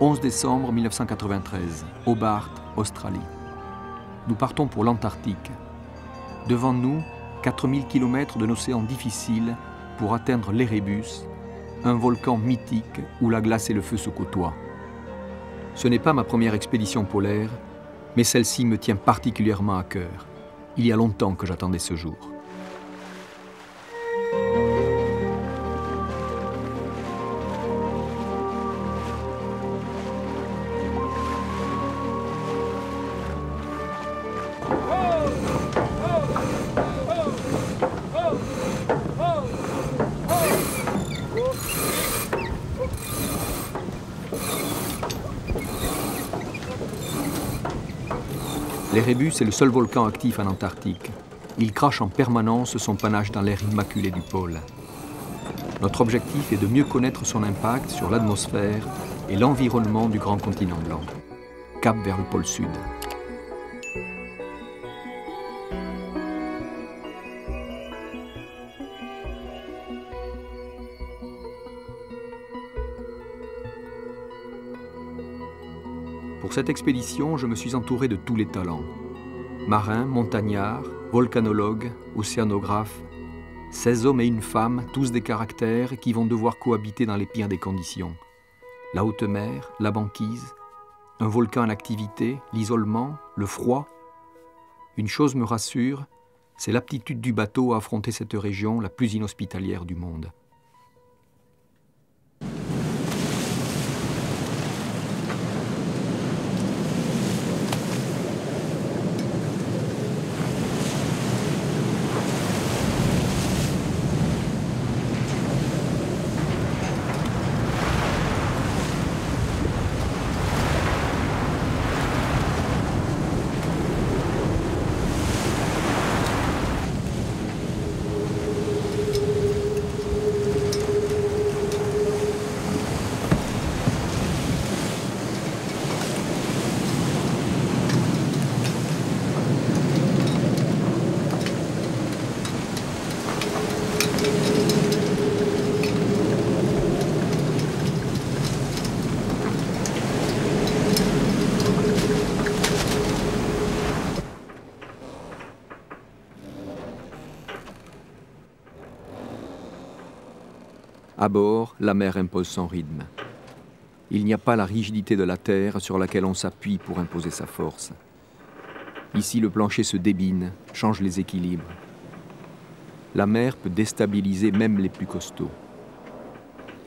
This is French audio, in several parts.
11 décembre 1993, Hobart, Australie. Nous partons pour l'Antarctique. Devant nous, 4000 km d'un océan difficile pour atteindre l'Erebus, un volcan mythique où la glace et le feu se côtoient. Ce n'est pas ma première expédition polaire, mais celle-ci me tient particulièrement à cœur. Il y a longtemps que j'attendais ce jour. L'Erebus est le seul volcan actif en Antarctique. Il crache en permanence son panache dans l'air immaculé du pôle. Notre objectif est de mieux connaître son impact sur l'atmosphère et l'environnement du grand continent blanc. Cap vers le pôle sud. Pour cette expédition, je me suis entouré de tous les talents. Marins, montagnards, volcanologues, océanographes, 16 hommes et une femme, tous des caractères qui vont devoir cohabiter dans les pires des conditions. La haute mer, la banquise, un volcan en activité, l'isolement, le froid. Une chose me rassure, c'est l'aptitude du bateau à affronter cette région la plus inhospitalière du monde. À bord, la mer impose son rythme. Il n'y a pas la rigidité de la terre sur laquelle on s'appuie pour imposer sa force. Ici, le plancher se débine, change les équilibres. La mer peut déstabiliser même les plus costauds.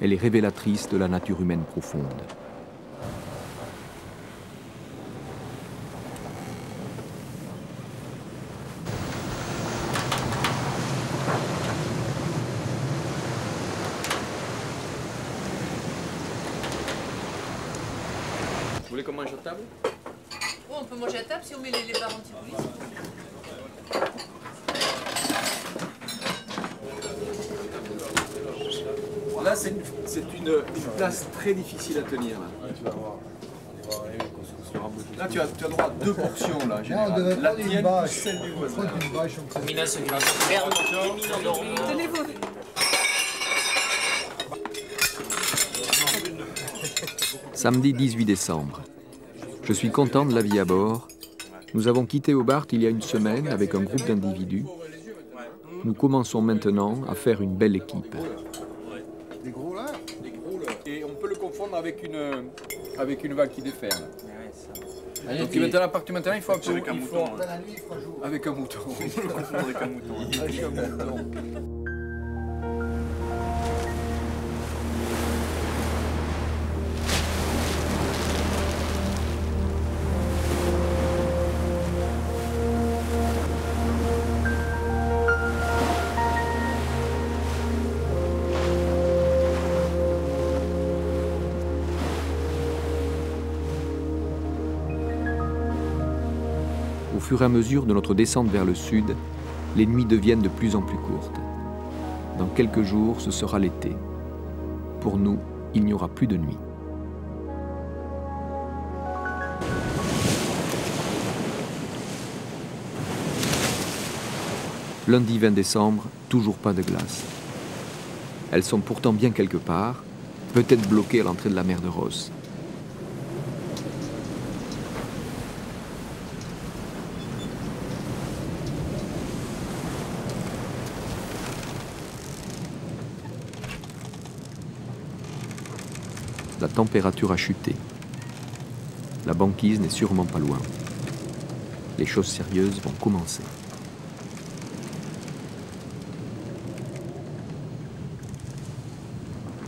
Elle est révélatrice de la nature humaine profonde. Vous voulez qu'on mange à table? Oh, on peut manger à table si on met les barres anti-bruit. Là, c'est une place très difficile à tenir. Là, tu as droit à 2 portions. Là, la tienne plus celle du voisin. Tenez-vous. Samedi 18 décembre. Je suis content de la vie à bord. Nous avons quitté Hobart il y a une semaine avec un groupe d'individus. Nous commençons maintenant à faire une belle équipe. Des gros là? Et on peut le confondre avec une vague qui déferle. Donc maintenant, il faut avec un mouton. Avec un mouton. On peut le confondre avec un mouton. Au fur et à mesure de notre descente vers le sud, les nuits deviennent de plus en plus courtes. Dans quelques jours, ce sera l'été. Pour nous, il n'y aura plus de nuit. Lundi 20 décembre, toujours pas de glace. Elles sont pourtant bien quelque part, peut-être bloquées à l'entrée de la mer de Ross. La température a chuté. La banquise n'est sûrement pas loin. Les choses sérieuses vont commencer.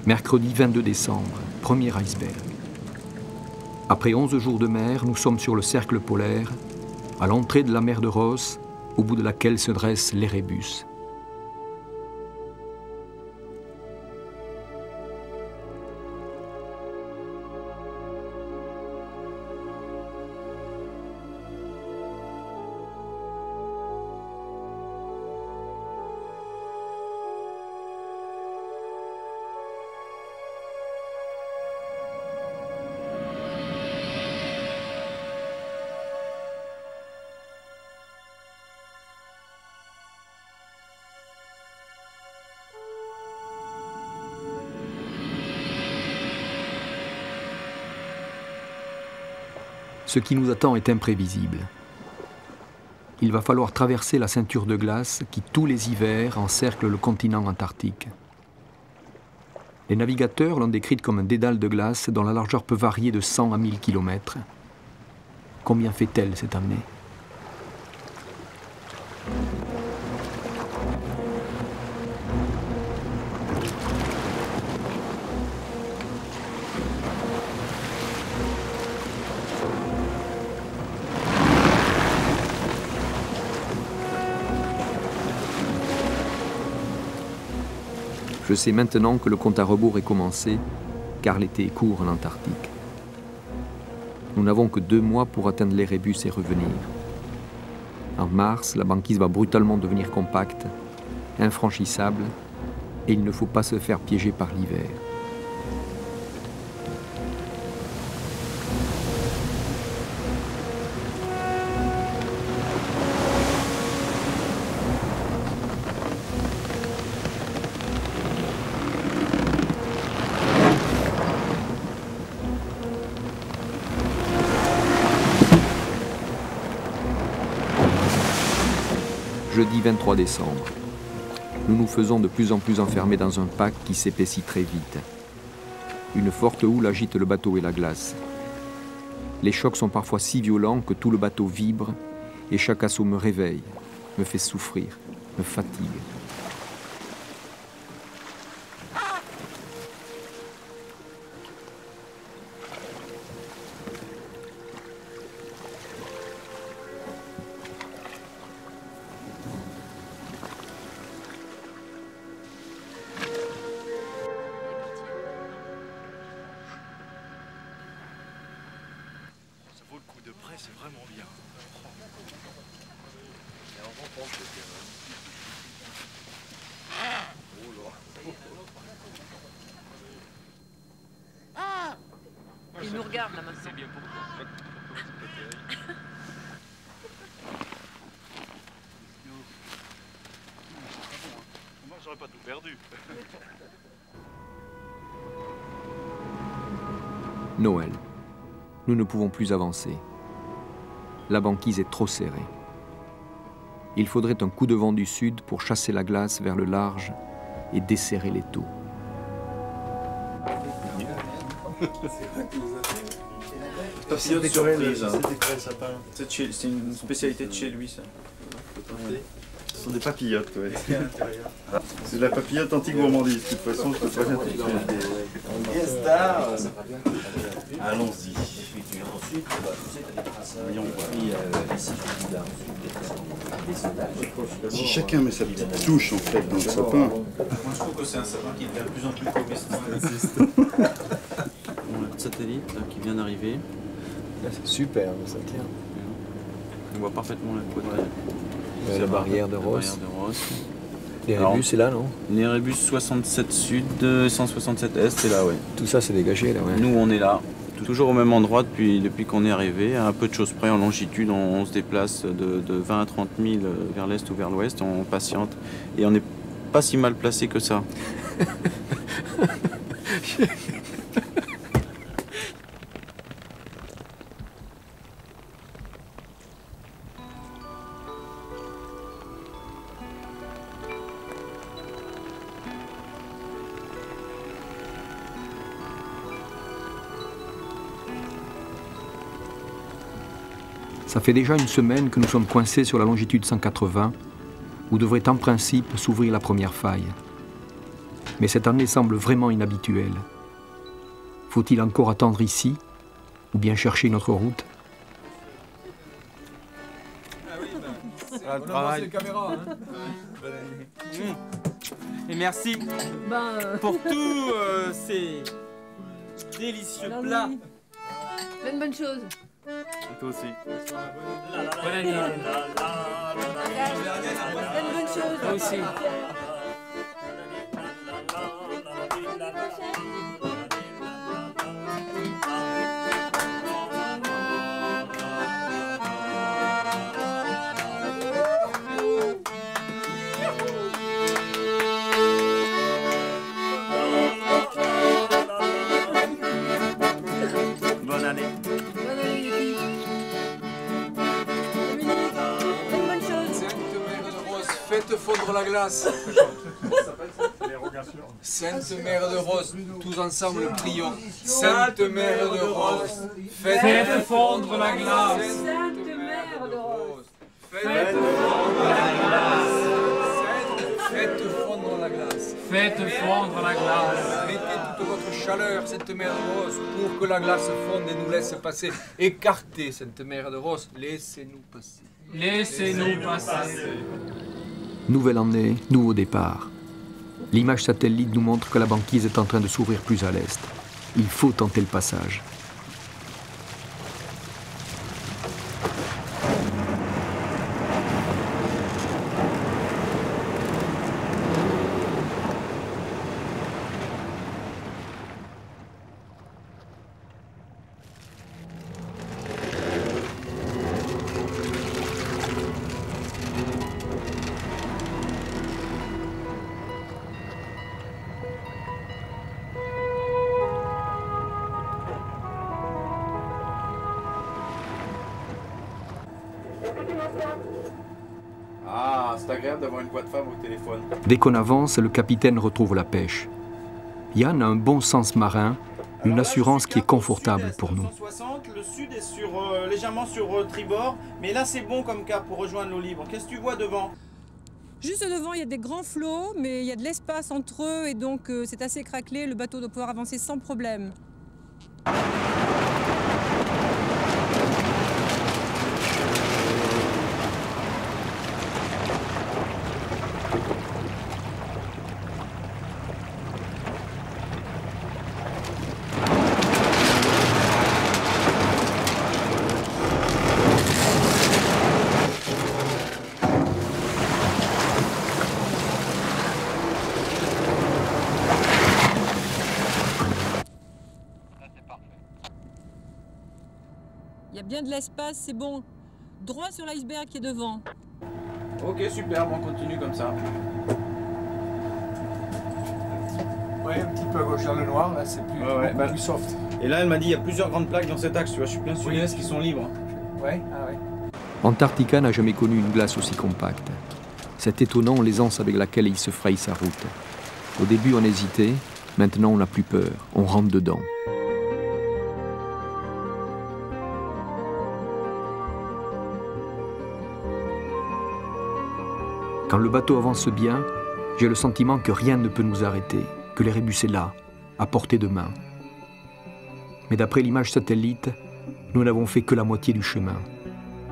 Mercredi 22 décembre, premier iceberg. Après 11 jours de mer, nous sommes sur le cercle polaire, à l'entrée de la mer de Ross, au bout de laquelle se dresse l'Erebus. Ce qui nous attend est imprévisible. Il va falloir traverser la ceinture de glace qui, tous les hivers, encercle le continent antarctique. Les navigateurs l'ont décrite comme un dédale de glace dont la largeur peut varier de 100 à 1000 km. Combien fait-elle cette année ? Je sais maintenant que le compte à rebours est commencé, car l'été est court en Antarctique. Nous n'avons que 2 mois pour atteindre l'Erebus et revenir. En mars, la banquise va brutalement devenir compacte, infranchissable, et il ne faut pas se faire piéger par l'hiver. Jeudi 23 décembre. Nous nous faisons de plus en plus enfermer dans un pack qui s'épaissit très vite. Une forte houle agite le bateau et la glace. Les chocs sont parfois si violents que tout le bateau vibre et chaque assaut me réveille, me fait souffrir, me fatigue. C'est vraiment bien. Il nous regarde là maintenant. C'est bien pour toi. Moi j'aurais pas tout perdu. Noël. Nous ne pouvons plus avancer. La banquise est trop serrée. Il faudrait un coup de vent du sud pour chasser la glace vers le large et desserrer les taux. Papillote surprise. C'est une spécialité de chez lui, ça. Ce sont des papillotes, ouais. C'est de la papillote anti-gourmandise. De toute façon, je peux pas bien allons-y. Voyons voir. Si chacun met sa petite touche en fait dans le sapin. Moi je trouve que c'est un sapin qui devient de plus en plus comestible. On a le satellite là, qui vient d'arriver. C'est super, ça tient. On voit parfaitement la côte. La barrière de Ross. L'Erebus c'est là, non? L'Erebus 67 sud, 167 est, c'est là, ouais. Tout ça c'est dégagé là, ouais. Nous on est là, toujours au même endroit depuis qu'on est arrivé, à un peu de choses près en longitude, on se déplace de 20 à 30 000 vers l'est ou vers l'ouest, on patiente et on n'est pas si mal placé que ça. Ça fait déjà une semaine que nous sommes coincés sur la longitude 180, où devrait en principe s'ouvrir la première faille. Mais cette année semble vraiment inhabituelle. Faut-il encore attendre ici, ou bien chercher une autre route? On avance les caméras, hein. Et merci pour tous ces délicieux plats. Plein de bonnes choses. Et toi aussi. Bonne année. Plein de bonnes choses. Toi aussi. Bonne année. Bonne année, les filles. Dominique, plein de bonnes choses. Sainte Mère de Rose, faites fondre la glace. Sainte Mère de Rose, tous ensemble prions. Sainte Mère de Rose, faites fondre la glace. Sainte Mère de Rose. Faites fondre la glace. Faites fondre la glace. Faites fondre la glace. Mettez toute votre chaleur, Sainte Mère de Rose, pour que la glace fonde et nous laisse passer. Écartez, Sainte Mère de Rose, laissez-nous passer. Laissez-nous passer. Nouvelle année, nouveau départ. L'image satellite nous montre que la banquise est en train de s'ouvrir plus à l'est. Il faut tenter le passage. Ah, c'est agréable d'avoir une voix de femme au téléphone. Dès qu'on avance, le capitaine retrouve la pêche. Yann a un bon sens marin, une assurance qui est confortable pour nous. 160, le sud est légèrement sur tribord, mais là c'est bon comme cap pour rejoindre l'eau libre. Qu'est-ce que tu vois devant? Juste devant, il y a des grands flots, mais il y a de l'espace entre eux et donc c'est assez craquelé. Le bateau doit pouvoir avancer sans problème. Il y a bien de l'espace, c'est bon. Droit sur l'iceberg qui est devant. Ok, super, on continue comme ça. Ouais, un petit peu à gauche vers le noir, là c'est plus, plus soft. Et là elle m'a dit il y a plusieurs grandes plaques dans cet axe, tu vois, je suis bien sûr qui sont libres. Ouais, ah ouais. Antarctica n'a jamais connu une glace aussi compacte. C'est étonnant l'aisance avec laquelle il se fraye sa route. Au début on hésitait, maintenant on n'a plus peur, on rentre dedans. Quand le bateau avance bien, j'ai le sentiment que rien ne peut nous arrêter, que l'Erebus est là, à portée de main. Mais d'après l'image satellite, nous n'avons fait que la moitié du chemin.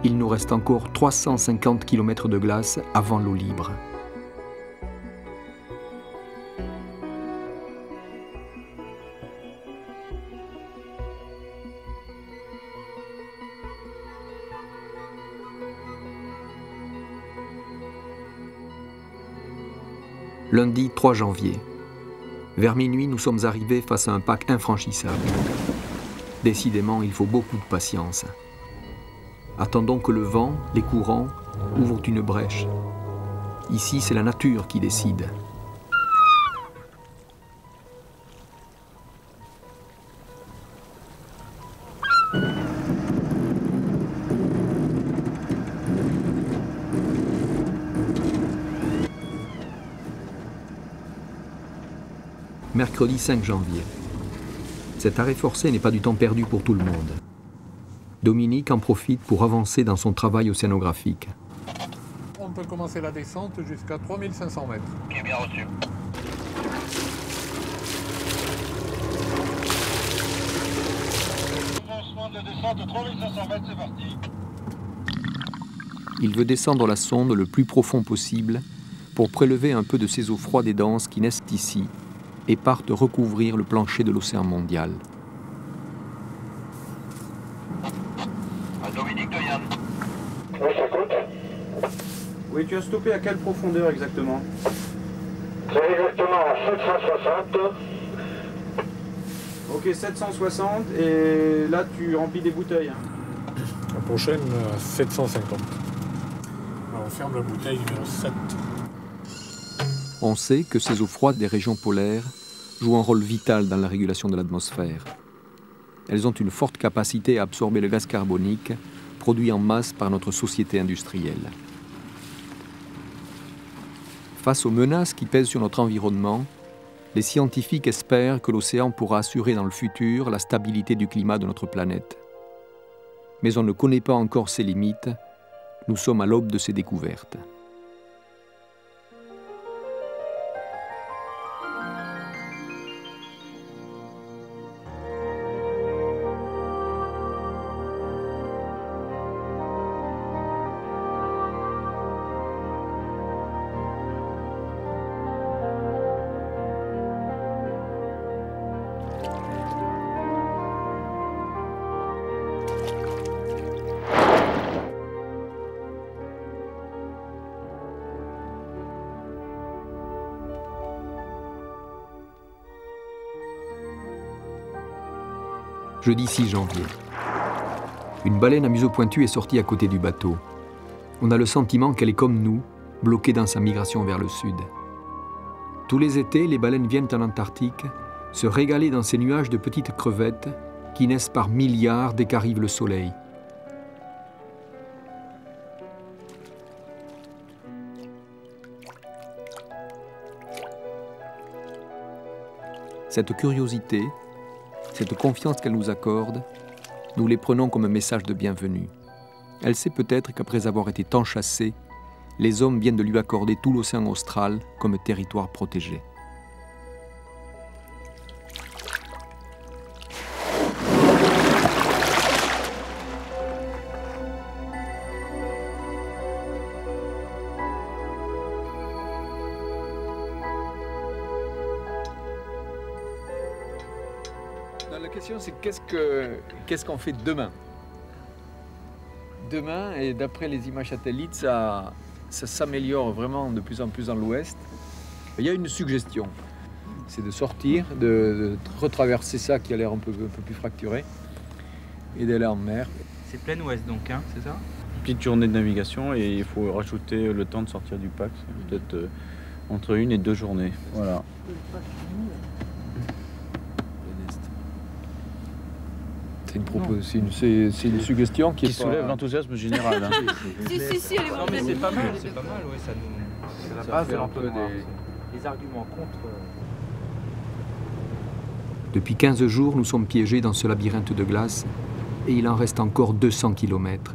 Il nous reste encore 350 km de glace avant l'eau libre. Lundi 3 janvier. Vers minuit, nous sommes arrivés face à un pack infranchissable. Décidément, il faut beaucoup de patience. Attendons que le vent, les courants, ouvrent une brèche. Ici, c'est la nature qui décide. Mercredi 5 janvier. Cet arrêt forcé n'est pas du temps perdu pour tout le monde. Dominique en profite pour avancer dans son travail océanographique. On peut commencer la descente jusqu'à 3500 mètres. Ok, bien reçu. Commencement de descente de 3500 mètres, c'est parti. Il veut descendre la sonde le plus profond possible pour prélever un peu de ces eaux froides et denses qui naissent ici et partent recouvrir le plancher de l'océan mondial. Dominique de Yann. Oui, ça compte. Oui, tu as stoppé à quelle profondeur exactement? C'est exactement à 760. Ok, 760, et là tu remplis des bouteilles. La prochaine, 750. Alors, on ferme la bouteille numéro 7. On sait que ces eaux froides des régions polaires jouent un rôle vital dans la régulation de l'atmosphère. Elles ont une forte capacité à absorber le gaz carbonique produit en masse par notre société industrielle. Face aux menaces qui pèsent sur notre environnement, les scientifiques espèrent que l'océan pourra assurer dans le futur la stabilité du climat de notre planète. Mais on ne connaît pas encore ses limites. Nous sommes à l'aube de ces découvertes. Jeudi 6 janvier. Une baleine à museau pointu est sortie à côté du bateau. On a le sentiment qu'elle est comme nous, bloquée dans sa migration vers le sud. Tous les étés, les baleines viennent en Antarctique se régaler dans ces nuages de petites crevettes qui naissent par milliards dès qu'arrive le soleil. Cette curiosité, cette confiance qu'elle nous accorde, nous les prenons comme un message de bienvenue. Elle sait peut-être qu'après avoir été tant chassée, les hommes viennent de lui accorder tout l'océan austral comme territoire protégé. La question c'est qu'est-ce qu'on fait demain? Demain, et d'après les images satellites, ça s'améliore vraiment de plus en plus dans l'ouest. Il y a une suggestion, c'est de sortir, de retraverser ça qui a l'air un peu plus fracturé et d'aller en mer. C'est plein ouest donc, hein, c'est ça? Petite journée de navigation et il faut rajouter le temps de sortir du pack, peut-être entre 1 et 2 journées. Voilà. C'est une suggestion qui soulève l'enthousiasme général. Hein. Si, elle est Non mais c'est pas mal, ouais, c'est la base de l'entonnoir. Les arguments contre... Depuis 15 jours, nous sommes piégés dans ce labyrinthe de glace et il en reste encore 200 km.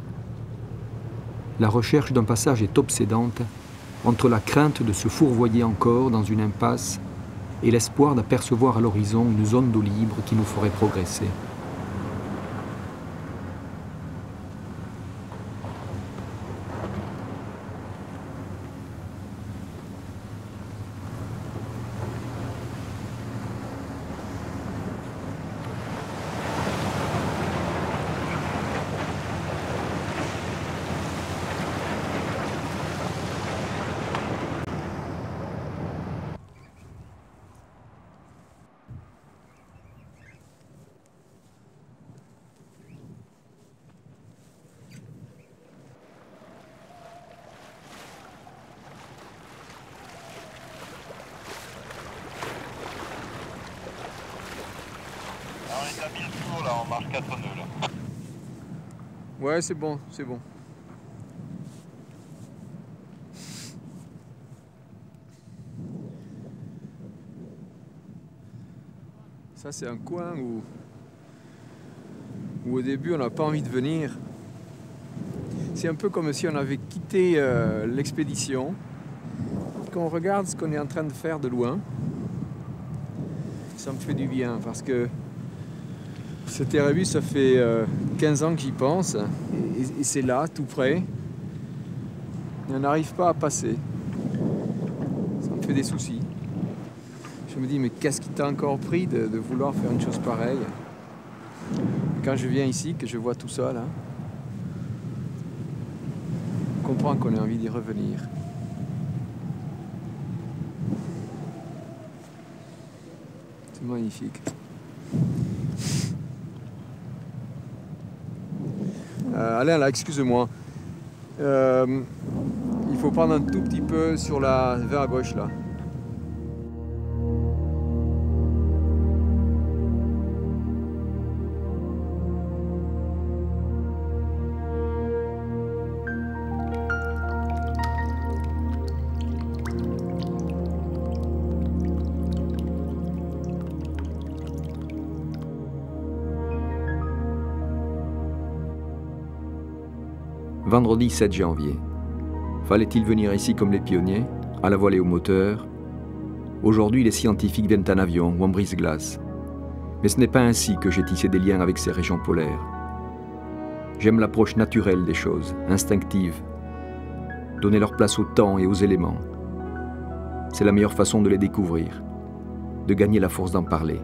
La recherche d'un passage est obsédante entre la crainte de se fourvoyer encore dans une impasse et l'espoir d'apercevoir à l'horizon une zone d'eau libre qui nous ferait progresser. On est à 1000 tours là, on marche 4 nœuds là. Ouais, c'est bon, c'est bon. Ça, c'est un coin où où au début on n'a pas envie de venir. C'est un peu comme si on avait quitté l'expédition, qu'on regarde ce qu'on est en train de faire de loin. Ça me fait du bien parce que cet Erebus, ça fait 15 ans que j'y pense et c'est là, tout près. Et on n'arrive pas à passer. Ça me fait des soucis. Je me dis, mais qu'est-ce qui t'a encore pris de vouloir faire une chose pareille? Quand je viens ici, que je vois tout ça là, je comprends qu'on ait envie d'y revenir. C'est magnifique. Alain, là, excuse-moi. Il faut prendre un tout petit peu vers à gauche là. Vendredi 7 janvier. Fallait-il venir ici comme les pionniers, à la voile et au moteur? Aujourd'hui, les scientifiques viennent en avion ou en brise-glace. Mais ce n'est pas ainsi que j'ai tissé des liens avec ces régions polaires. J'aime l'approche naturelle des choses, instinctive. Donner leur place au temps et aux éléments. C'est la meilleure façon de les découvrir, de gagner la force d'en parler.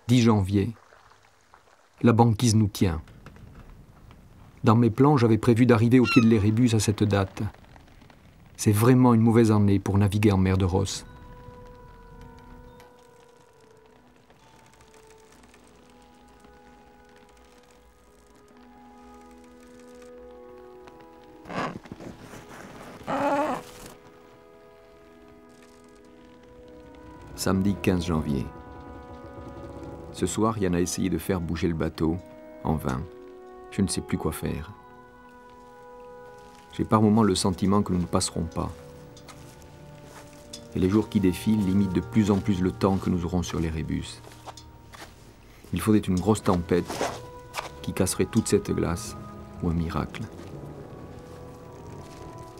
« 10 janvier. La banquise nous tient. Dans mes plans, j'avais prévu d'arriver au pied de l'Erebus à cette date. C'est vraiment une mauvaise année pour naviguer en mer de Ross. Samedi 15 janvier. Ce soir, Yann a essayé de faire bouger le bateau, en vain. Je ne sais plus quoi faire. J'ai par moments le sentiment que nous ne passerons pas. Et les jours qui défilent limitent de plus en plus le temps que nous aurons sur l'Erebus. Il faudrait une grosse tempête qui casserait toute cette glace, ou un miracle.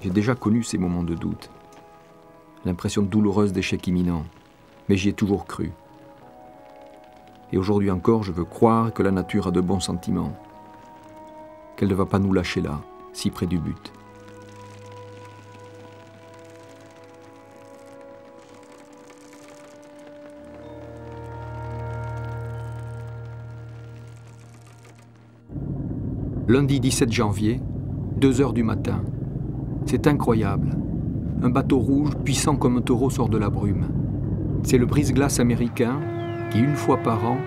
J'ai déjà connu ces moments de doute, l'impression douloureuse d'échec imminent, mais j'y ai toujours cru. Et aujourd'hui encore, je veux croire que la nature a de bons sentiments, qu'elle ne va pas nous lâcher là, si près du but. Lundi 17 janvier, 2 heures du matin. C'est incroyable. Un bateau rouge, puissant comme un taureau, sort de la brume. C'est le brise-glace américain qui, une fois par an,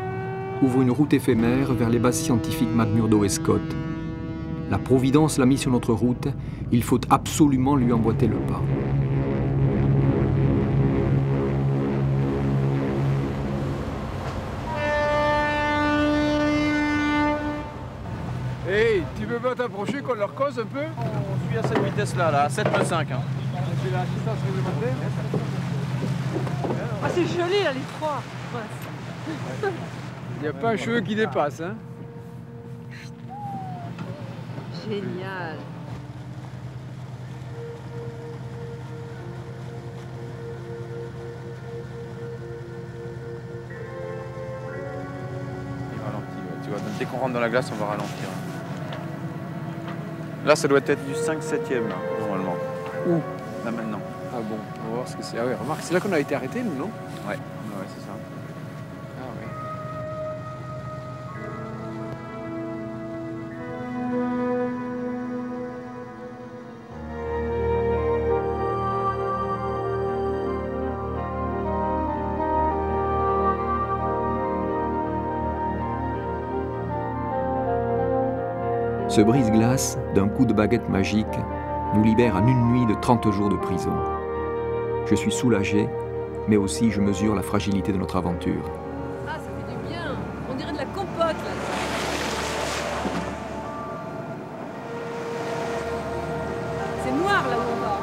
ouvre une route éphémère vers les bases scientifiques McMurdo et Scott. La Providence l'a mis sur notre route, il faut absolument lui emboîter le pas. Hey, tu veux pas t'approcher qu'on leur cause un peu? On suit à cette vitesse-là, là, à 7,5. Hein. C'est l'assistance réglementaire. Ah, c'est joli là, les trois. Il n'y a pas un cheveu qui dépasse, hein? Génial. Il ralentit, ouais. Tu vois, dès qu'on rentre dans la glace, on va ralentir. Là, ça doit être du 5/7e, là, normalement. Où? Là, maintenant. Ah bon, on va voir ce que c'est. Ah oui, remarque, c'est là qu'on a été arrêtés, nous, non? Ouais, ouais, c'est ça. Ah oui. Ce brise-glace, d'un coup de baguette magique, nous libère en une nuit de 30 jours de prison. Je suis soulagé, mais aussi je mesure la fragilité de notre aventure. Ah, ça fait du bien. On dirait de la compote, là. C'est noir, là où on va.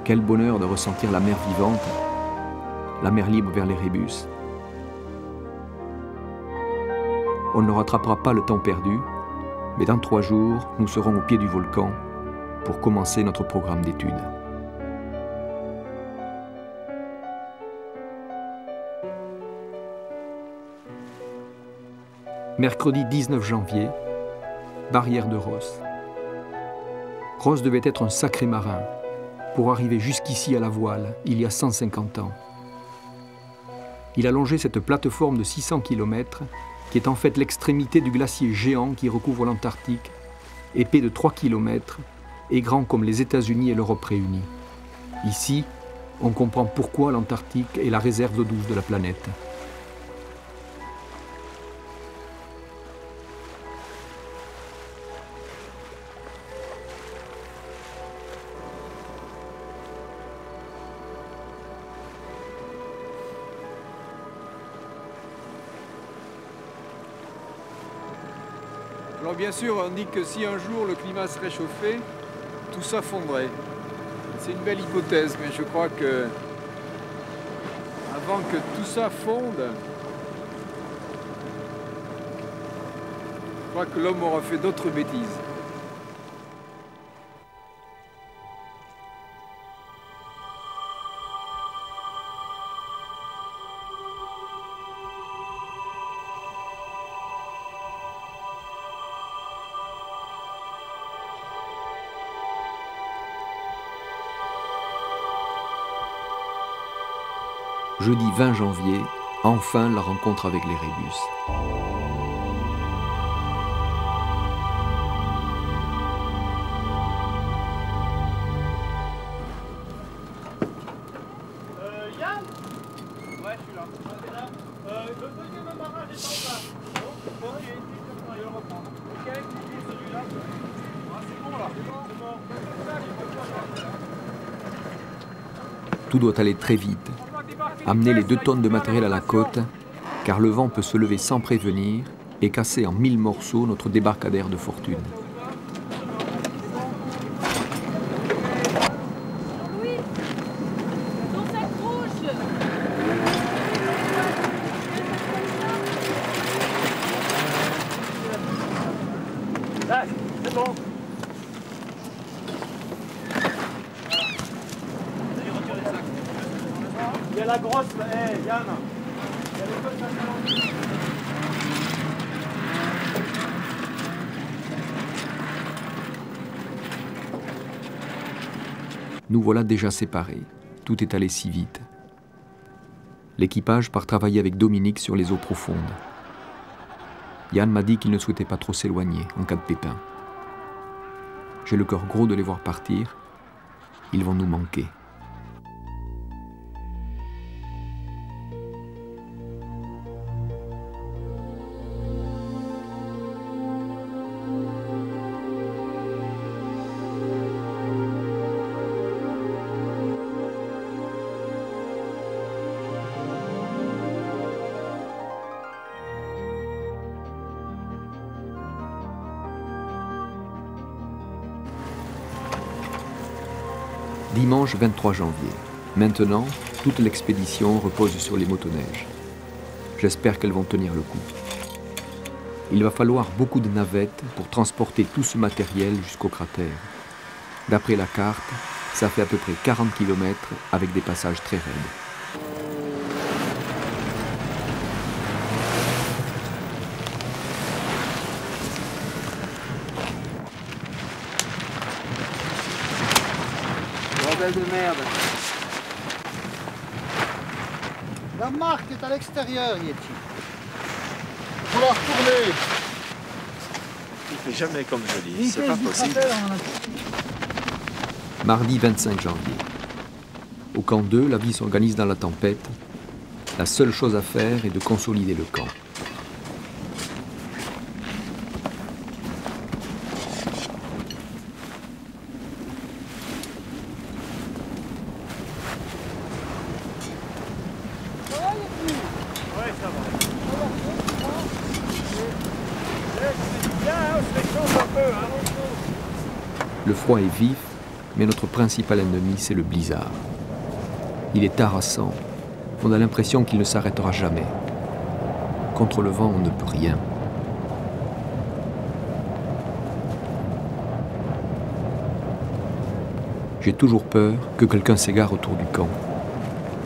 Quel bonheur de ressentir la mer vivante, la mer libre vers les rébus. On ne rattrapera pas le temps perdu, mais dans 3 jours, nous serons au pied du volcan pour commencer notre programme d'études. Mercredi 19 janvier, barrière de Ross. Ross devait être un sacré marin pour arriver jusqu'ici à la voile, il y a 150 ans. Il a longé cette plateforme de 600 km, qui est en fait l'extrémité du glacier géant qui recouvre l'Antarctique, épais de 3 km et grand comme les États-Unis et l'Europe réunis. Ici, on comprend pourquoi l'Antarctique est la réserve d'eau douce de la planète. Alors bien sûr, on dit que si un jour le climat se réchauffait, tout ça fondrait. C'est une belle hypothèse, mais je crois que avant que tout ça fonde, je crois que l'homme aura fait d'autres bêtises. Jeudi 20 janvier, enfin la rencontre avec les rébus. Yann? Ouais, je suis là. Le deuxième amarrage est en bas. Ok, il va reprendre. Ok, celui-là. Ah, c'est bon là. C'est bon. Tout doit aller très vite. Amener les 2 tonnes de matériel à la côte, car le vent peut se lever sans prévenir et casser en 1000 morceaux notre débarcadère de fortune. Louis, ton sac rouge. Là, c'est bon. Il y a la grosse, hey, Yann. Il y a les côtes là. Nous voilà déjà séparés. Tout est allé si vite. L'équipage part travailler avec Dominique sur les eaux profondes. Yann m'a dit qu'il ne souhaitait pas trop s'éloigner en cas de pépin. J'ai le cœur gros de les voir partir. Ils vont nous manquer. Dimanche 23 janvier. Maintenant, toute l'expédition repose sur les motoneiges. J'espère qu'elles vont tenir le coup. Il va falloir beaucoup de navettes pour transporter tout ce matériel jusqu'au cratère. D'après la carte, ça fait à peu près 40 km avec des passages très raides. Bordel de merde. La marque est à l'extérieur, Yeti. Il faut la retourner. Il fait jamais comme je dis, c'est pas possible. Mardi 25 janvier. Au camp 2, la vie s'organise dans la tempête. La seule chose à faire est de consolider le camp. Le froid est vif, mais notre principal ennemi, c'est le blizzard. Il est harassant. On a l'impression qu'il ne s'arrêtera jamais. Contre le vent, on ne peut rien. J'ai toujours peur que quelqu'un s'égare autour du camp.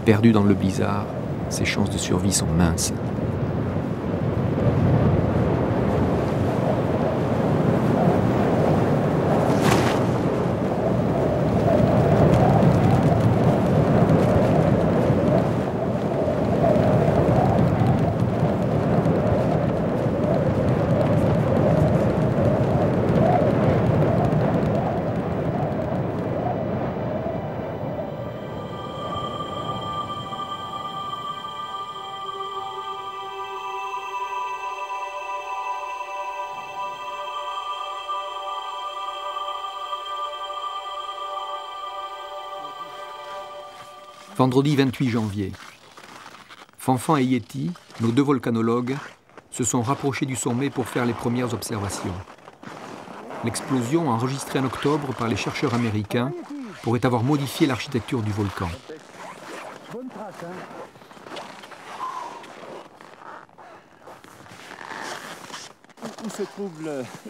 Perdu dans le blizzard, ses chances de survie sont minces. Vendredi 28 janvier. Fanfan et Yeti, nos deux volcanologues, se sont rapprochés du sommet pour faire les premières observations. L'explosion enregistrée en octobre par les chercheurs américains pourrait avoir modifié l'architecture du volcan. Bonne trace, hein. Où se trouve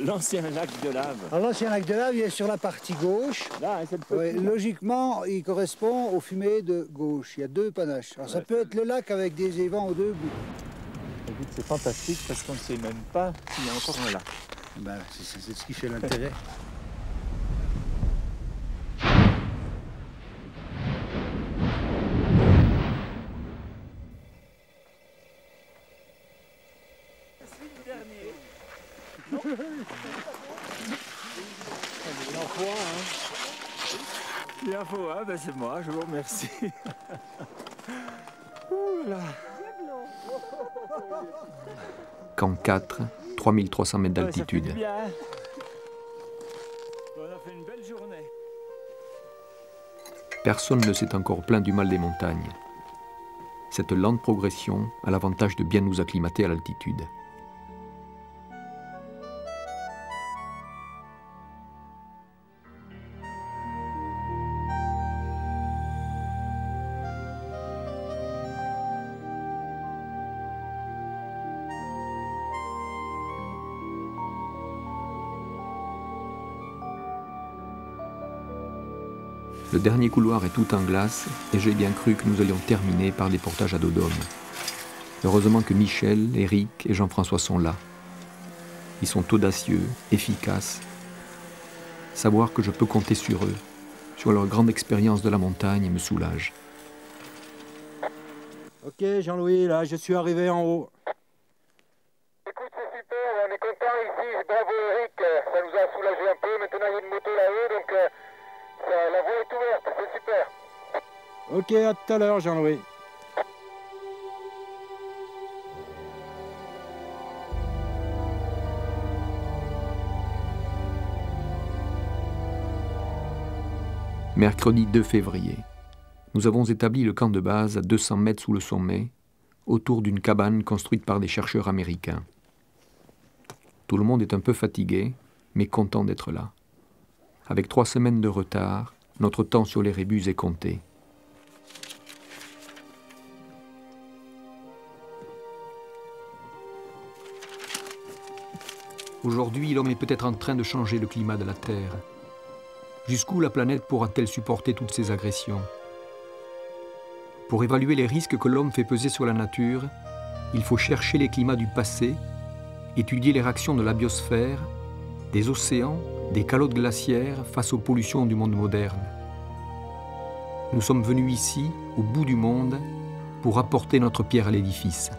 l'ancien lac de lave? L'ancien lac de lave, il est sur la partie gauche. Là, ouais, logiquement, il correspond aux fumées de gauche. Il y a deux panaches. Alors, ça peut être le lac avec des évents aux deux bouts. C'est fantastique parce qu'on ne sait même pas s'il y a encore un lac. Ben, c'est ce qui fait l'intérêt. L'info, hein, ben c'est moi, je vous remercie. Ouh là. Camp 4, 3300 mètres d'altitude. On a fait une belle journée. Personne ne s'est encore plaint du mal des montagnes. Cette lente progression a l'avantage de bien nous acclimater à l'altitude. Le dernier couloir est tout en glace et j'ai bien cru que nous allions terminer par des portages à dos d'homme. Heureusement que Michel, Eric et Jean-François sont là. Ils sont audacieux, efficaces. Savoir que je peux compter sur eux, sur leur grande expérience de la montagne, me soulage. Ok Jean-Louis, là je suis arrivé en haut. Écoute, c'est super, on est content ici, bravo Eric, ça nous a soulagé un peu, maintenant il y a une moto là-haut, donc la voie est ouverte, c'est super. Ok, à tout à l'heure Jean-Louis. Mercredi 2 février. Nous avons établi le camp de base à 200 mètres sous le sommet, autour d'une cabane construite par des chercheurs américains. Tout le monde est un peu fatigué, mais content d'être là. Avec 3 semaines de retard, notre temps sur les rébus est compté. Aujourd'hui, l'homme est peut-être en train de changer le climat de la Terre. Jusqu'où la planète pourra-t-elle supporter toutes ces agressions? Pour évaluer les risques que l'homme fait peser sur la nature, il faut chercher les climats du passé, étudier les réactions de la biosphère, des océans, des calottes glaciaires face aux pollutions du monde moderne. Nous sommes venus ici, au bout du monde, pour apporter notre pierre à l'édifice.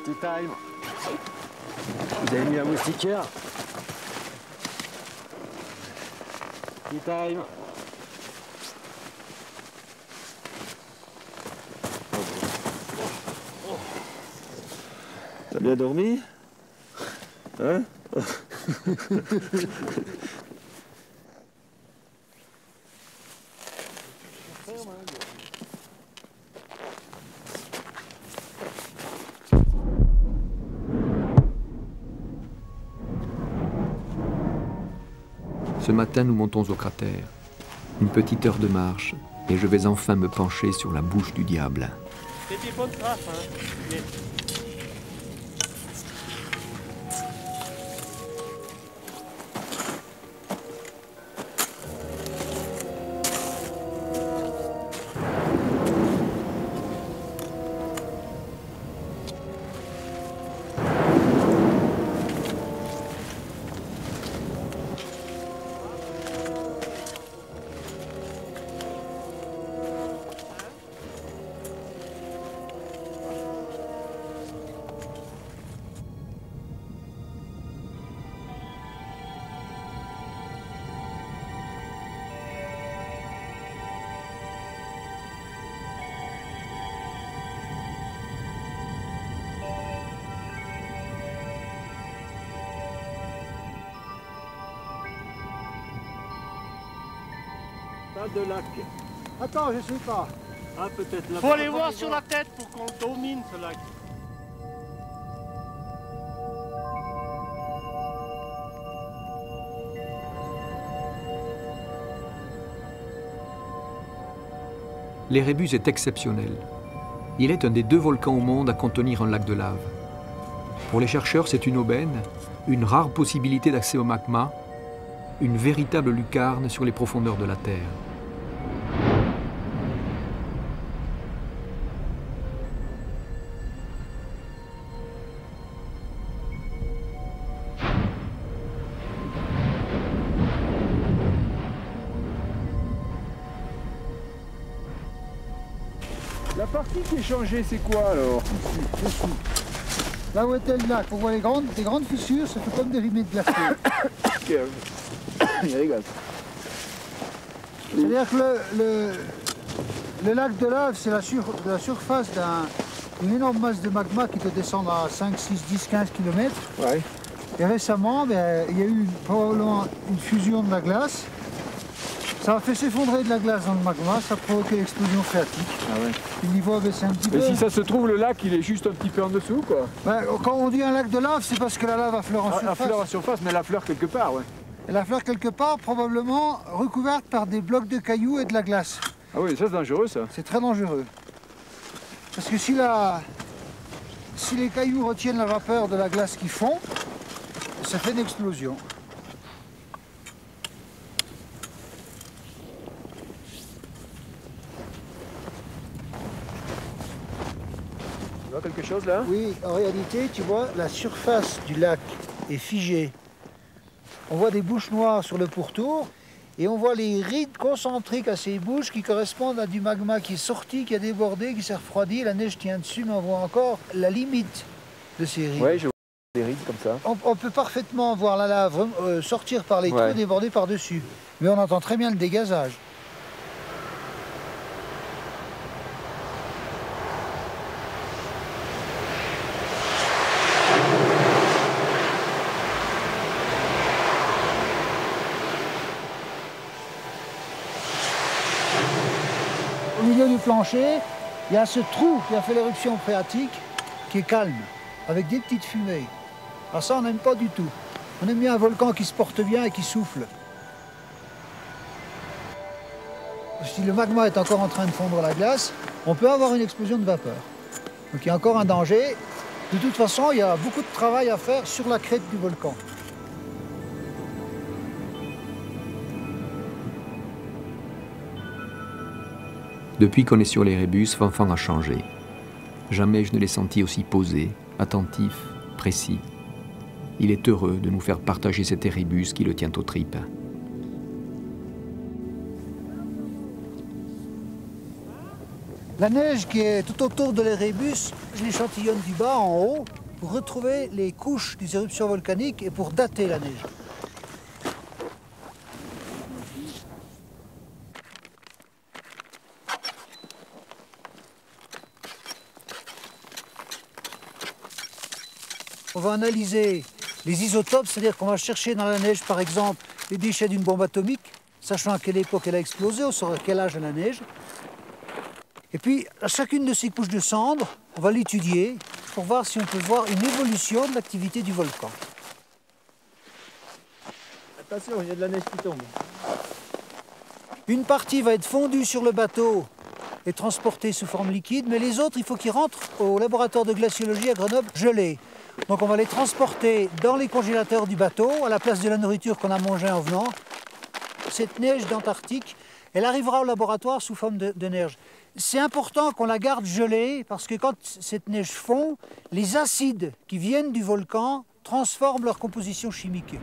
Tea time. Vous avez mis un moustiquaire. Tea time. T'as bien dormi? Hein? Ce matin, nous montons au cratère. Une petite heure de marche, et je vais enfin me pencher sur la bouche du diable. C'est des bonnes traces, hein. Mais... de lac. Attends, je sais pas. Ah, peut-être là. Faut aller voir sur la tête pour qu'on domine ce lac. L'Érébus est exceptionnel. Il est un des 2 volcans au monde à contenir un lac de lave. Pour les chercheurs, c'est une aubaine, une rare possibilité d'accès au magma, une véritable lucarne sur les profondeurs de la Terre. La partie qui est changée, c'est quoi alors? Ici. Là où était le lac, on voit des grandes fissures, ça fait comme des rimets de glacier. Il rigole. C'est-à-dire que le lac de lave, c'est la surface d'une énorme masse de magma qui peut descendre à 5, 6, 10, 15 km. Ouais. Et récemment, il y a eu probablement une fusion de la glace. Ça a fait s'effondrer de la glace dans le magma, ça a provoqué l'explosion phréatique. Ah ouais. Le niveau a baissé un petit peu. Mais si ça se trouve, le lac, il est juste un petit peu en dessous, quoi. Ben, quand on dit un lac de lave, c'est parce que la lave affleure en surface. Affleure en surface, mais elle affleure quelque part, ouais. Elle affleure quelque part, probablement recouverte par des blocs de cailloux et de la glace. Ah oui, ça c'est dangereux, ça. C'est très dangereux. Parce que si les cailloux retiennent la vapeur de la glace qui fond, ça fait une explosion. Tu vois quelque chose là? Oui, en réalité, tu vois, la surface du lac est figée. On voit des bouches noires sur le pourtour et on voit les rides concentriques à ces bouches qui correspondent à du magma qui est sorti, qui a débordé, qui s'est refroidi. La neige tient dessus, mais on voit encore la limite de ces rides. Oui, je vois des rides comme ça. On peut parfaitement voir la lave sortir par les trous, déborder par-dessus. Mais on entend très bien le dégazage. Au milieu du plancher, il y a ce trou qui a fait l'éruption phréatique qui est calme, avec des petites fumées. Alors ça, on n'aime pas du tout. On aime bien un volcan qui se porte bien et qui souffle. Si le magma est encore en train de fondre la glace, on peut avoir une explosion de vapeur. Donc il y a encore un danger. De toute façon, il y a beaucoup de travail à faire sur la crête du volcan. Depuis qu'on est sur l'Érébus, Fanfan a changé. Jamais je ne l'ai senti aussi posé, attentif, précis. Il est heureux de nous faire partager cet Érébus qui le tient aux tripes. La neige qui est tout autour de l'Érébus, je l'échantillonne du bas en haut pour retrouver les couches des éruptions volcaniques et pour dater la neige. On va analyser les isotopes, c'est-à-dire qu'on va chercher dans la neige, par exemple, les déchets d'une bombe atomique, sachant à quelle époque elle a explosé, on saura quel âge a la neige. Et puis, à chacune de ces couches de cendres, on va l'étudier pour voir si on peut voir une évolution de l'activité du volcan. Attention, il y a de la neige qui tombe. Une partie va être fondue sur le bateau et transportée sous forme liquide, mais les autres, il faut qu'ils rentrent au laboratoire de glaciologie à Grenoble gelés. Donc on va les transporter dans les congélateurs du bateau, à la place de la nourriture qu'on a mangée en venant. Cette neige d'Antarctique, elle arrivera au laboratoire sous forme de neige. C'est important qu'on la garde gelée, parce que quand cette neige fond, les acides qui viennent du volcan transforment leur composition chimique.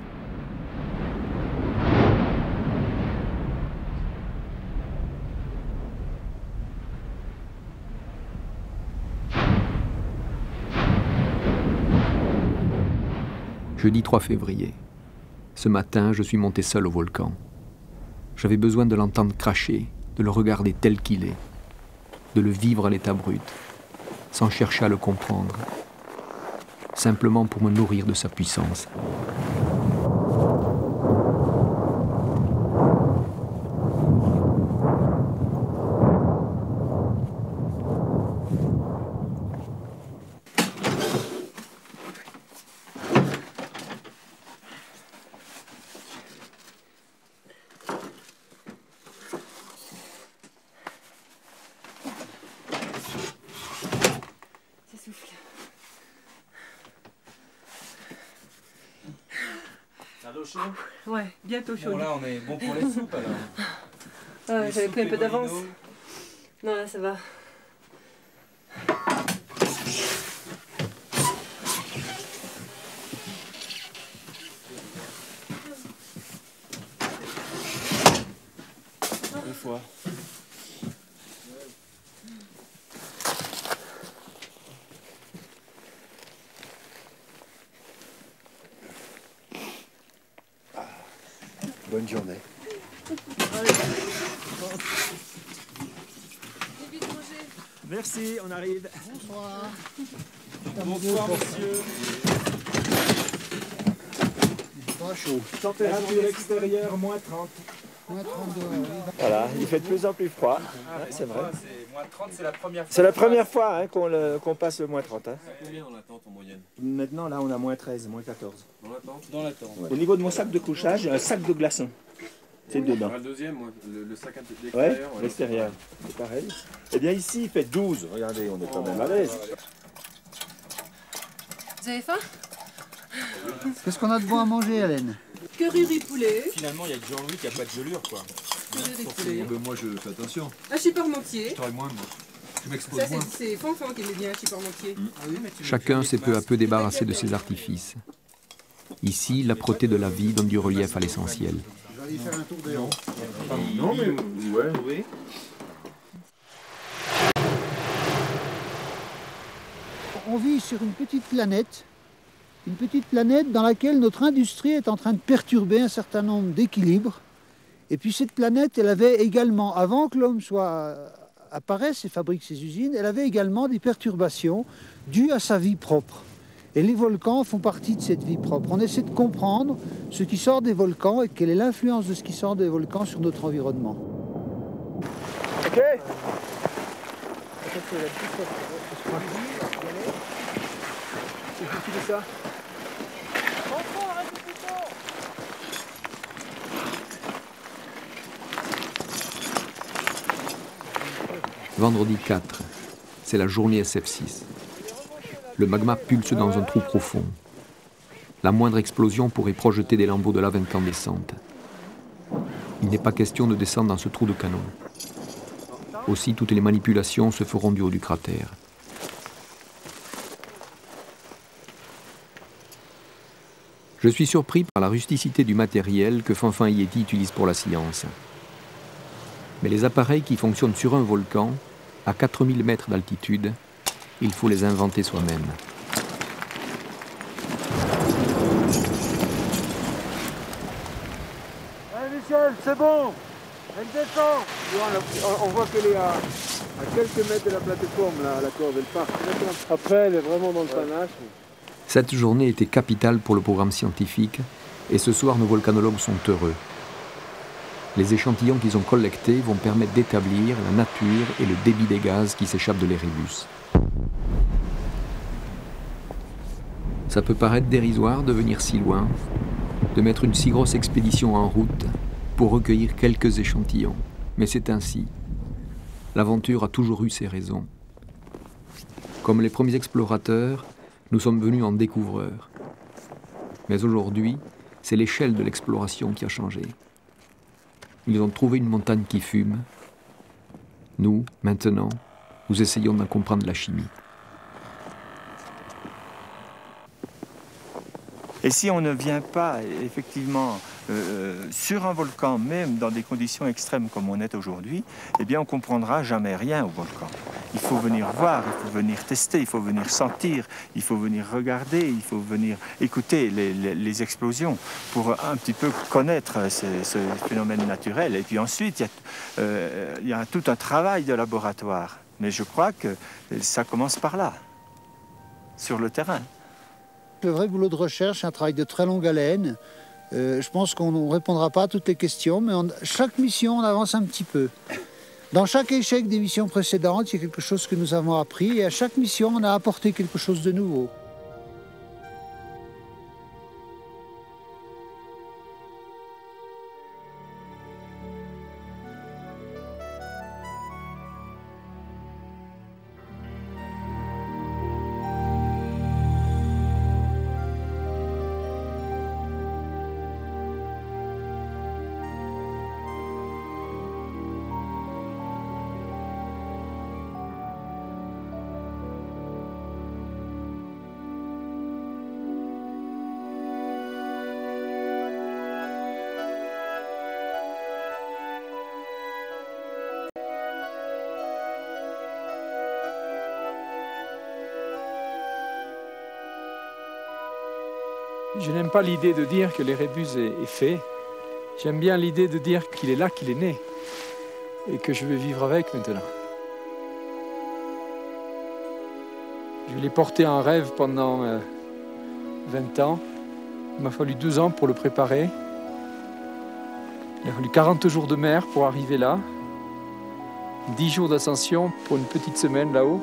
Jeudi 3 février. Ce matin, je suis monté seul au volcan. J'avais besoin de l'entendre cracher, de le regarder tel qu'il est, de le vivre à l'état brut, sans chercher à le comprendre, simplement pour me nourrir de sa puissance. T'as l'eau chaude? Ouais, bientôt chaud. Bon là on est bon pour les soupes alors. Ouais, j'avais pris un peu d'avance. Non là ça va. Deux fois. Bonne journée. Merci, on arrive. Bonsoir. Bonsoir, monsieur. Pas chaud. Température extérieure, moins 30. Moins 32, oui. Voilà, il fait de plus en plus froid. Ouais, c'est vrai. Moins 30, c'est la première fois. C'est la première fois hein, qu'on passe le moins 30. Hein. Combien dans l'attente en moyenne? Maintenant, là, on a moins 13, moins 14. Dans l'attente? Dans l'attente. Ouais. Au niveau de mon sac de couchage, j'ai un sac de glaçons. C'est dedans. Le deuxième, le sac Ouais, d'extérieur. l'extérieur. C'est pareil. Eh bien, ici, il fait 12. Regardez, on est quand même à l'aise. Vous avez faim? Qu'est-ce qu'on a de bon à manger, Hélène? Curry riz poulet. Finalement, il y a que Jean-Louis qui n'a pas de gelure, quoi. Curry riz poulet. Moi, je fais attention. Hachis parmentier. Je travaille moins, moi. Je m'expose Ça, moins. c'est Fanfan qui aimait bien hachis parmentier. Chacun s'est peu à peu débarrassé de ses artifices. Ici, l'âpreté de la vie donne du relief à l'essentiel. Je vais aller faire un tour dehors. Non, mais ouais. Oui. On vit sur une petite planète dans laquelle notre industrie est en train de perturber un certain nombre d'équilibres. Et puis cette planète, elle avait également, avant que l'homme apparaisse et fabrique ses usines, elle avait également des perturbations dues à sa vie propre. Et les volcans font partie de cette vie propre. On essaie de comprendre ce qui sort des volcans et quelle est l'influence de ce qui sort des volcans sur notre environnement. Ok. Ça. Vendredi 4, c'est la journée SF6. Le magma pulse dans un trou profond. La moindre explosion pourrait projeter des lambeaux de lave incandescente. Il n'est pas question de descendre dans ce trou de canon. Aussi, toutes les manipulations se feront du haut du cratère. Je suis surpris par la rusticité du matériel que Fanfan et Yeti utilisent pour la science. Mais les appareils qui fonctionnent sur un volcan, à 4000 mètres d'altitude, il faut les inventer soi-même. Allez Michel, c'est bon. Elle descend. On voit qu'elle est à quelques mètres de la plateforme, là, la corde, elle part. Après, elle est vraiment dans le panache. Cette journée était capitale pour le programme scientifique et ce soir nos volcanologues sont heureux. Les échantillons qu'ils ont collectés vont permettre d'établir la nature et le débit des gaz qui s'échappent de l'Erebus. Ça peut paraître dérisoire de venir si loin, de mettre une si grosse expédition en route pour recueillir quelques échantillons. Mais c'est ainsi. L'aventure a toujours eu ses raisons. Comme les premiers explorateurs, nous sommes venus en découvreurs. Mais aujourd'hui, c'est l'échelle de l'exploration qui a changé. Ils ont trouvé une montagne qui fume. Nous, maintenant, nous essayons d'en comprendre la chimie. Et si on ne vient pas effectivement sur un volcan, même dans des conditions extrêmes comme on est aujourd'hui, eh bien on ne comprendra jamais rien au volcan. Il faut venir voir, il faut venir tester, il faut venir sentir, il faut venir regarder, il faut venir écouter les explosions pour un petit peu connaître ce phénomène naturel. Et puis ensuite, il y a tout un travail de laboratoire. Mais je crois que ça commence par là, sur le terrain. Le vrai boulot de recherche, c'est un travail de très longue haleine. Je pense qu'on ne répondra pas à toutes les questions, mais chaque mission, on avance un petit peu. Dans chaque échec des missions précédentes, il y a quelque chose que nous avons appris, et à chaque mission, on a apporté quelque chose de nouveau. Je n'aime pas l'idée de dire que l'Érébus est fait. J'aime bien l'idée de dire qu'il est là, qu'il est né, et que je vais vivre avec maintenant. Je l'ai porté en rêve pendant 20 ans. Il m'a fallu 2 ans pour le préparer. Il a fallu 40 jours de mer pour arriver là. 10 jours d'ascension pour une petite semaine là-haut.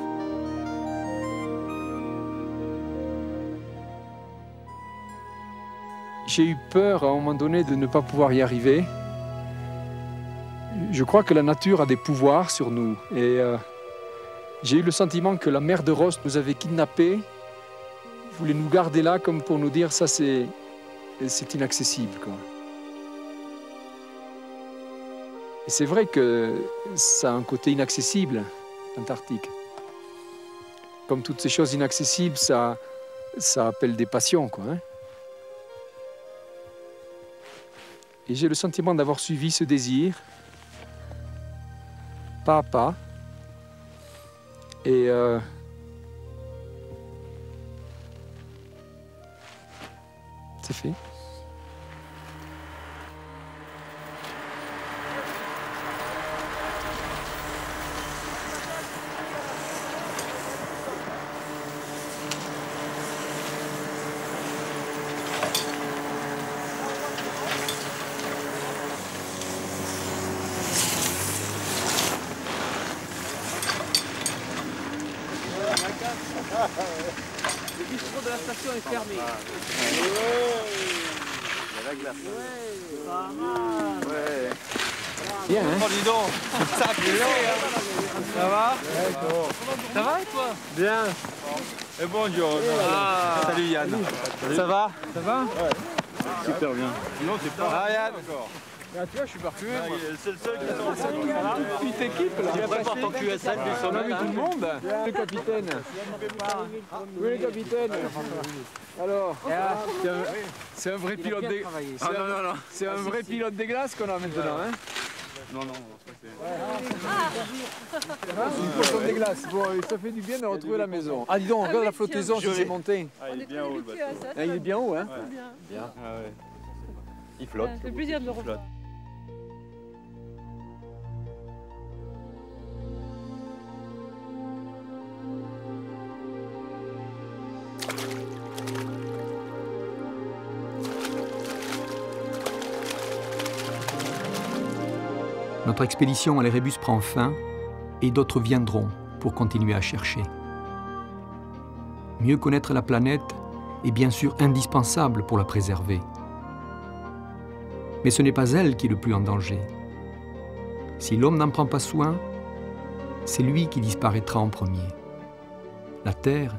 J'ai eu peur à un moment donné de ne pas pouvoir y arriver. Je crois que la nature a des pouvoirs sur nous. Et j'ai eu le sentiment que la mer de Ross nous avait kidnappés, voulait nous garder là comme pour nous dire ça c'est inaccessible, quoi. Et c'est vrai que ça a un côté inaccessible, l'Antarctique. Comme toutes ces choses inaccessibles, ça appelle des passions, quoi, hein. Et j'ai le sentiment d'avoir suivi ce désir, pas à pas. Et c'est fait. Le bistrot de la station est fermé. Il y a la glace. Ouais. Bien, hein? Oh, dis donc, ça a poussé, hein. Ça va? Ça va et toi? Bien. Et bonjour. Salut Yann. Salut. Ça va? Ça va? Ouais. Super bien. Sinon, c'est pas. Ah Yann encore. Ah, tu vois, je suis parfait. C'est le seul qui est Petite équipe là. Tu prépares ton QSL du On a vu tout le monde. Le capitaine. Oui, le capitaine. Alors, c'est un vrai pilote des glaces. C'est un vrai pilote des glaces qu'on a maintenant, hein? Non, Une poisson des glaces. Bon, ça fait du bien de retrouver la maison. Ah, dis donc, regarde la flottaison si c'est monté. Ah, il est bien haut le bateau. Ah, il est bien haut, hein? Bien. Ah ouais. Il flotte. Ça fait plaisir de le revoir. Notre expédition à l'Érébus prend fin et d'autres viendront pour continuer à chercher. Mieux connaître la planète est bien sûr indispensable pour la préserver. Mais ce n'est pas elle qui est le plus en danger. Si l'homme n'en prend pas soin, c'est lui qui disparaîtra en premier. La Terre,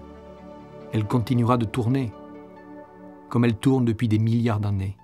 elle continuera de tourner, comme elle tourne depuis des milliards d'années.